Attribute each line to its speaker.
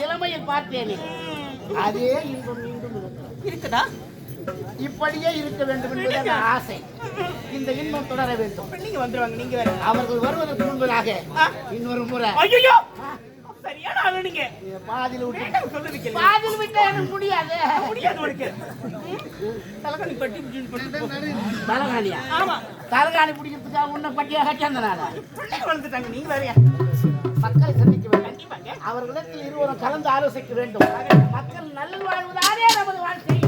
Speaker 1: இளமையில் பார்த்தேனே அதே இன்பம் மீண்டும் இருக்குதா? இப்படியே இருக்க வேண்டும் என்பது ஆசை. இந்த இன்பம் தொடர வேண்டும். நீங்க வந்துருவாங்க. நீங்க வேற அவர்கள் வருவதற்கு முன்பதாக இன்னொரு முறை சரியான ஆளு நீங்க. பாதியில் விட்டு சொல்லுவீங்க. பாதியில் விட்டு எனக்கு முடியாது. முடியாது உனக்கு. தலகாணி பட்டி தலகாணியா? ஆமா. தலகாணி பிடிக்கிறதுக்காக உன்னை பட்டியா கட்டந்தனால பிள்ளைங்க வந்துட்டாங்க. நீங்க வேறையா மக்களை சந்திக்க வேண்டும். கண்டிப்பாங்க. அவர்களிடத்தில் இருவரும் கலந்து ஆலோசிக்க வேண்டும். மக்கள் நல்வாழ்வுதானே நமது வாழ்க்கை.